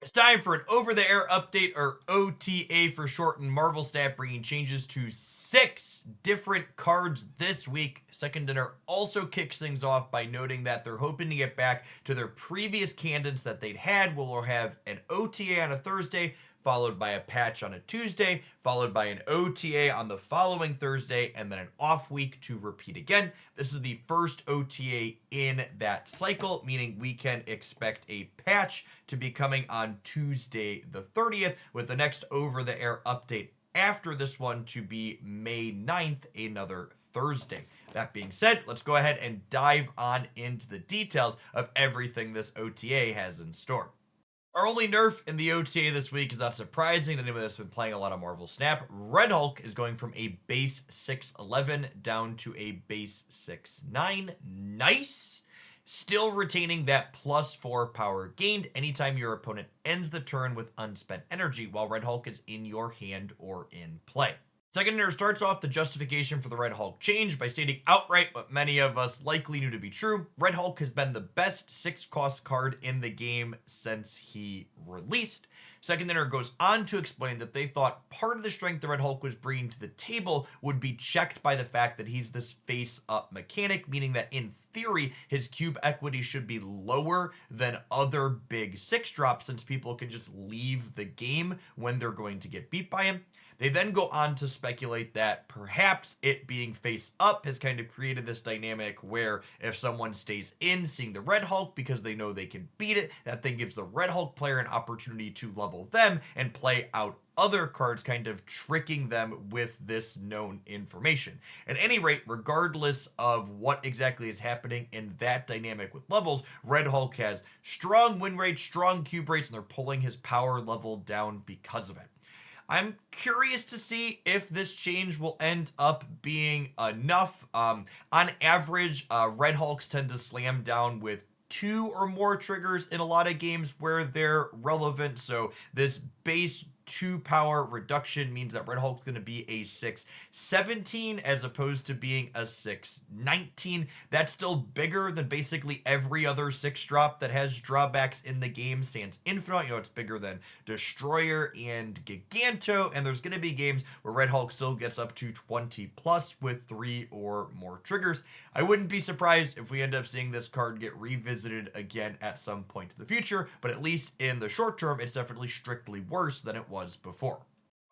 It's time for an over-the-air update, or OTA for short, in Marvel Snap, bringing changes to 6 different cards this week. Second Dinner also kicks things off by noting that they're hoping to get back to their previous cadence that they'd had, where we'll have an OTA on a Thursday, followed by a patch on a Tuesday, followed by an OTA on the following Thursday, and then an off week to repeat again. This is the first OTA in that cycle, meaning we can expect a patch to be coming on Tuesday the 30th, with the next over-the-air update after this one to be May 9th, another Thursday. That being said, let's go ahead and dive on into the details of everything this OTA has in store. Our only nerf in the OTA this week is not surprising to anyone that's been playing a lot of Marvel Snap. Red Hulk is going from a base 6'11 down to a base 6'9. Nice. Still retaining that +4 power gained anytime your opponent ends the turn with unspent energy while Red Hulk is in your hand or in play. Second Dinner starts off the justification for the Red Hulk change by stating outright what many of us likely knew to be true. Red Hulk has been the best 6-cost card in the game since he released. Second Dinner goes on to explain that they thought part of the strength the Red Hulk was bringing to the table would be checked by the fact that he's this face-up mechanic, meaning that in theory, his cube equity should be lower than other big 6-drops, since people can just leave the game when they're going to get beat by him. They then go on to speculate that perhaps it being face up has kind of created this dynamic where if someone stays in seeing the Red Hulk because they know they can beat it, that then gives the Red Hulk player an opportunity to level them and play out other cards, kind of tricking them with this known information. At any rate, regardless of what exactly is happening in that dynamic with levels, Red Hulk has strong win rates, strong cube rates, and they're pulling his power level down because of it. I'm curious to see if this change will end up being enough. On average, Red Hulks tend to slam down with 2 or more triggers in a lot of games where they're relevant. So this base 2 power reduction means that Red Hulk's going to be a 6'17 as opposed to being a 6'19. That's still bigger than basically every other 6-drop that has drawbacks in the game, sans Infinite. It's bigger than Destroyer and Giganto, and there's going to be games where Red Hulk still gets up to 20 plus with 3 or more triggers. I wouldn't be surprised if we end up seeing this card get revisited again at some point in the future, but at least in the short term, it's definitely strictly worse than it was before.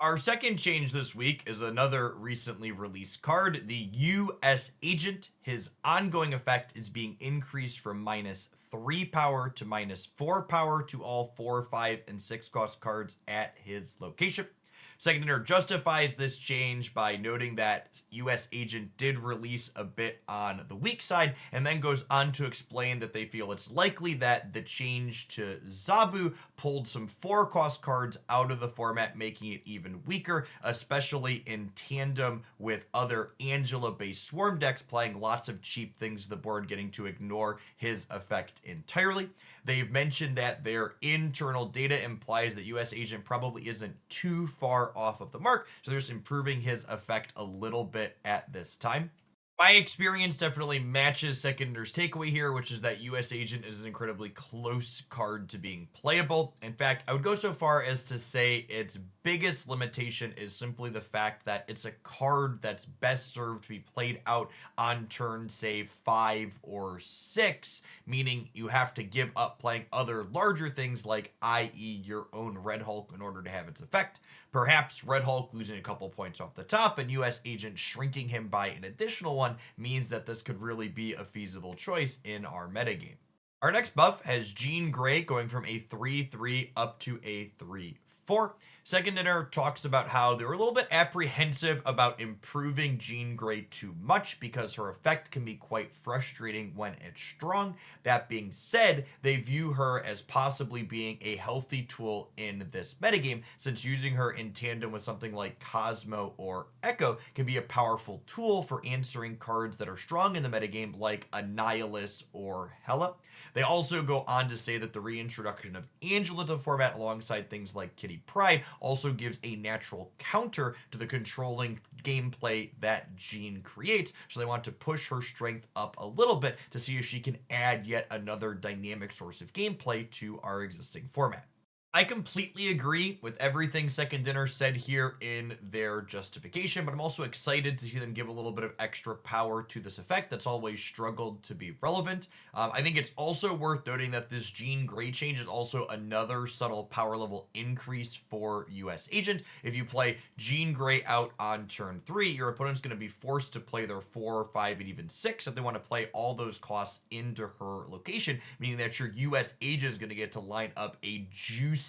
Our second change this week is another recently released card, the US Agent. His ongoing effect is being increased from -3 power to -4 power to all 4, 5, and 6 cost cards at his location. Second Dinner justifies this change by noting that US Agent did release a bit on the weak side, and then goes on to explain that they feel it's likely that the change to Zabu pulled some 4-cost cards out of the format, making it even weaker, especially in tandem with other Angela-based Swarm decks playing lots of cheap things to the board, getting to ignore his effect entirely. They've mentioned that their internal data implies that US Agent probably isn't too far off of the mark, so they're just improving his effect a little bit at this time. My experience definitely matches Second Dinner's takeaway here, which is that US Agent is an incredibly close card to being playable. In fact, I would go so far as to say its biggest limitation is simply the fact that it's a card that's best served to be played out on turn, say, 5 or 6, meaning you have to give up playing other larger things like, i.e., your own Red Hulk in order to have its effect. Perhaps Red Hulk losing a couple points off the top and US Agent shrinking him by an additional one means that this could really be a feasible choice in our metagame. Our next buff has Jean Grey going from a 3-3 up to a 3-4. Second Dinner talks about how they were a little bit apprehensive about improving Jean Grey too much because her effect can be quite frustrating when it's strong. That being said, they view her as possibly being a healthy tool in this metagame, since using her in tandem with something like Cosmo or Echo can be a powerful tool for answering cards that are strong in the metagame like Annihilus or Hela. They also go on to say that the reintroduction of Angela to the format alongside things like Kitty Pryde also gives a natural counter to the controlling gameplay that Jean creates, so they want to push her strength up a little bit to see if she can add yet another dynamic source of gameplay to our existing format. I completely agree with everything Second Dinner said here in their justification, but I'm also excited to see them give a little bit of extra power to this effect that's always struggled to be relevant. I think it's also worth noting that this Jean Grey change is also another subtle power level increase for US Agent. If you play Jean Grey out on turn 3, your opponent's going to be forced to play their 4, 5, and even 6 if they want to play all those costs into her location, meaning that your US Agent is going to get to line up a juicy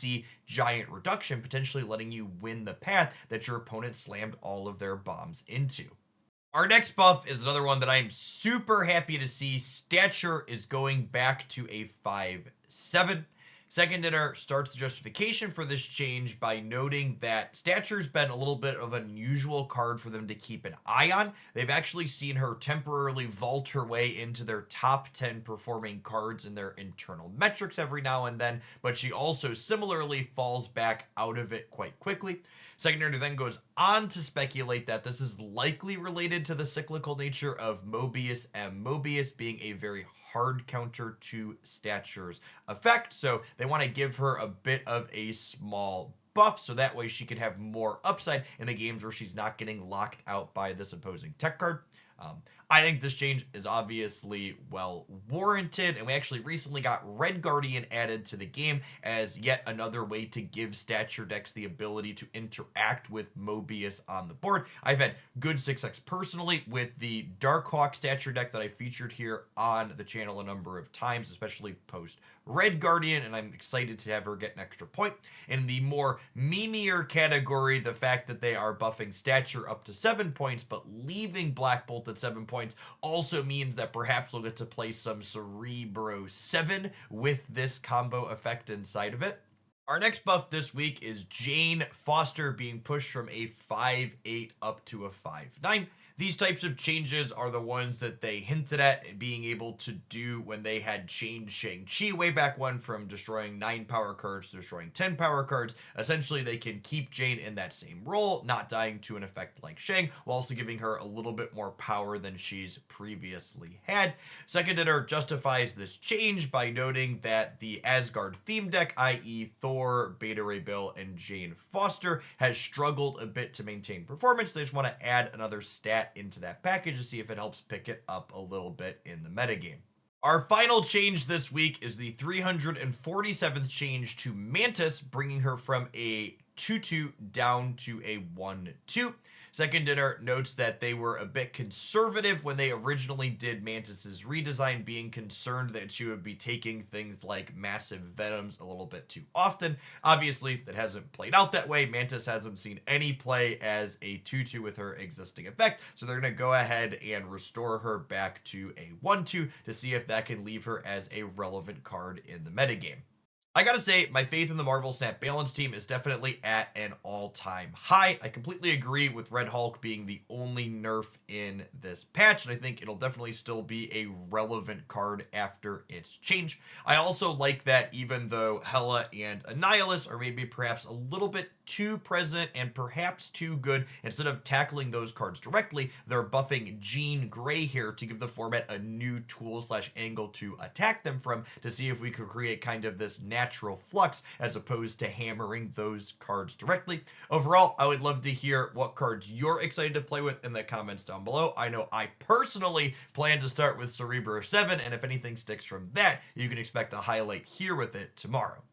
giant reduction, potentially letting you win the path that your opponent slammed all of their bombs into. Our next buff is another one that I'm super happy to see. Stature is going back to a 5/7. Second Dinner starts the justification for this change by noting that Stature's been a little bit of an unusual card for them to keep an eye on. They've actually seen her temporarily vault her way into their top 10 performing cards in their internal metrics every now and then, but she also similarly falls back out of it quite quickly. Second Dinner then goes on to speculate that this is likely related to the cyclical nature of Mobius and Mobius being a very hard counter to Stature's effect. So they want to give her a bit of a small buff so that way she could have more upside in the games where she's not getting locked out by this opposing tech card. I think this change is obviously well warranted, and we actually recently got Red Guardian added to the game as yet another way to give Stature decks the ability to interact with Mobius on the board. I've had good success personally with the Darkhawk Stature deck that I featured here on the channel a number of times, especially post Red Guardian, and I'm excited to have her get an extra point. In the more memeier category, the fact that they are buffing Stature up to 7 points but leaving Black Bolt at 7 points also means that perhaps we'll get to play some Cerebro 7 with this combo effect inside of it. Our next buff this week is Jane Foster being pushed from a 5/8 up to a 5/9. These types of changes are the ones that they hinted at being able to do when they had changed Shang-Chi way back when, from destroying 9 power cards to destroying 10 power cards. Essentially, they can keep Jane in that same role, not dying to an effect like Shang, while also giving her a little bit more power than she's previously had. Second Dinner justifies this change by noting that the Asgard theme deck, i.e. Thor, Beta Ray Bill, and Jane Foster, has struggled a bit to maintain performance. They just want to add another stat into that package to see if it helps pick it up a little bit in the metagame. Our final change this week is the 347th change to Mantis, bringing her from a 2/2 down to a 1/2. Second Dinner notes that they were a bit conservative when they originally did Mantis's redesign, being concerned that she would be taking things like massive venoms a little bit too often. Obviously, that hasn't played out that way. Mantis hasn't seen any play as a 2/2 with her existing effect, so they're going to go ahead and restore her back to a 1/2 to see if that can leave her as a relevant card in the metagame. I gotta say, my faith in the Marvel Snap Balance team is definitely at an all-time high. I completely agree with Red Hulk being the only nerf in this patch, and I think it'll definitely still be a relevant card after its change. I also like that even though Hela and Annihilus are maybe perhaps a little bit too present and perhaps too good, instead of tackling those cards directly, they're buffing Jean Grey here to give the format a new tool/angle to attack them from, to see if we could create kind of this natural flux as opposed to hammering those cards directly. Overall, I would love to hear what cards you're excited to play with in the comments down below. I know I personally plan to start with Cerebro 7, and if anything sticks from that, you can expect a highlight here with it tomorrow.